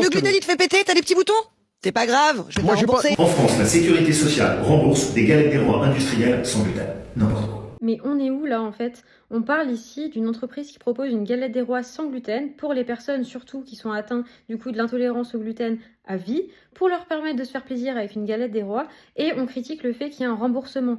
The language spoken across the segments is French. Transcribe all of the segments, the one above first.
le gluten il te fait péter, t'as des petits boutons? C'est pas grave, je vais Moi, pas j'ai pas- rembourser. En France, la sécurité sociale rembourse des galettes des rois industrielles sans gluten. N'importe quoi. Mais on est où là en fait? On parle ici d'une entreprise qui propose une galette des rois sans gluten pour les personnes surtout qui sont atteintes du coup de l'intolérance au gluten à vie, pour leur permettre de se faire plaisir avec une galette des rois, et on critique le fait qu'il y ait un remboursement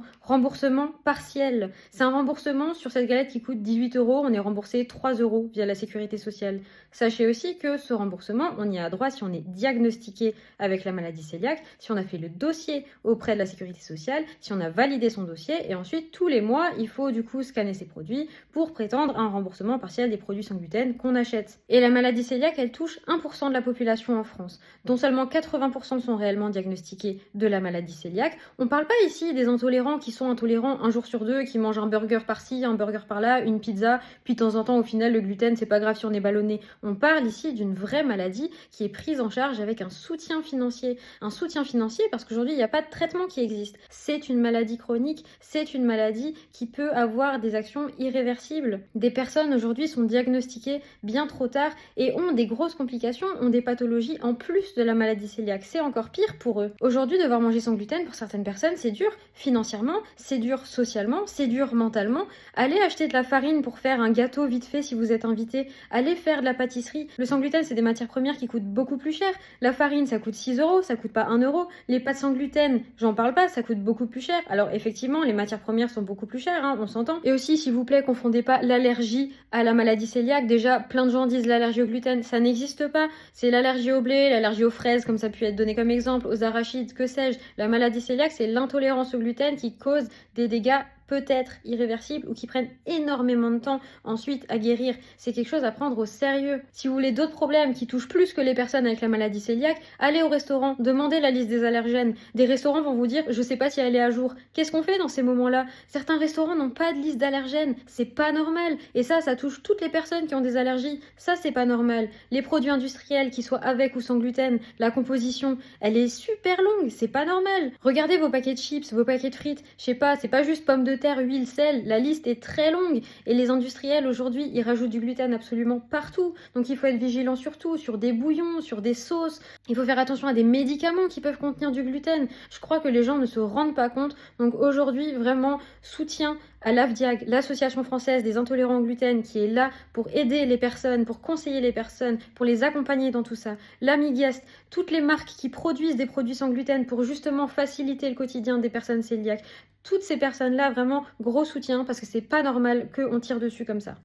partiel. C'est un remboursement sur cette galette qui coûte 18 €, on est remboursé 3 € via la sécurité sociale. Sachez aussi que ce remboursement, on y a droit si on est diagnostiqué avec la maladie cœliaque, si on a fait le dossier auprès de la sécurité sociale, si on a validé son dossier, et ensuite tous les mois, il faut du coup scanner ses produits pour prétendre un remboursement partiel des produits sans gluten qu'on achète. Et la maladie cœliaque, elle touche 1% de la population en France, dont seulement 80% sont réellement diagnostiqués de la maladie cœliaque. On parle pas ici des intolérants qui sont intolérants un jour sur deux, qui mangent un burger par-ci, un burger par-là, une pizza, puis de temps en temps au final le gluten c'est pas grave si on est ballonné. On parle ici d'une vraie maladie qui est prise en charge avec un soutien financier. Un soutien financier parce qu'aujourd'hui il n'y a pas de traitement qui existe. C'est une maladie chronique, c'est une maladie qui peut avoir des actions irréversibles. Des personnes aujourd'hui sont diagnostiquées bien trop tard et ont des grosses complications, ont des pathologies en plus de la maladie cœliaque. C'est encore pire pour eux. Aujourd'hui, devoir manger sans gluten, pour certaines personnes, c'est dur financièrement, c'est dur socialement, c'est dur mentalement. Allez acheter de la farine pour faire un gâteau vite fait si vous êtes invité. Allez faire de la pâtisserie. Le sans gluten, c'est des matières premières qui coûtent beaucoup plus cher. La farine, ça coûte 6 €, ça coûte pas 1 €. Les pâtes sans gluten, j'en parle pas, ça coûte beaucoup plus cher. Alors effectivement, les matières premières sont beaucoup plus chères, hein, on s'entend. Et aussi, s'il vous plaît, confondez pas l'allergie à la maladie cœliaque. Déjà, plein de gens disent l'allergie au gluten, ça n'existe pas. C'est l'allergie au blé, l'allergie aux fraises, comme ça a pu être donné comme exemple, aux arachides, que sais-je. La maladie cœliaque, c'est l'intolérance au gluten qui cause des dégâts peut-être irréversibles ou qui prennent énormément de temps ensuite à guérir. C'est quelque chose à prendre au sérieux. Si vous voulez d'autres problèmes qui touchent plus que les personnes avec la maladie cœliaque, allez au restaurant, demandez la liste des allergènes. Des restaurants vont vous dire, je sais pas si elle est à jour. Qu'est-ce qu'on fait dans ces moments-là? Certains restaurants n'ont pas de liste d'allergènes. C'est pas normal. Et ça touche toutes les personnes qui ont des allergies. Ça, c'est pas normal. Les produits industriels, qu'ils soient avec ou sans gluten, la composition, elle est super longue. C'est pas normal. Regardez vos paquets de chips, vos paquets de frites. Je sais pas, c'est pas juste pommes de terre, huile, sel, la liste est très longue et les industriels aujourd'hui ils rajoutent du gluten absolument partout, donc il faut être vigilant sur tout, sur des bouillons, sur des sauces, il faut faire attention à des médicaments qui peuvent contenir du gluten. Je crois que les gens ne se rendent pas compte, donc aujourd'hui vraiment soutien à l'AFDIAG, l'association française des intolérants au gluten, qui est là pour aider les personnes, pour conseiller les personnes, pour les accompagner dans tout ça. L'Amigest, toutes les marques qui produisent des produits sans gluten pour justement faciliter le quotidien des personnes cœliaques. Toutes ces personnes-là, vraiment gros soutien parce que c'est pas normal qu'on tire dessus comme ça.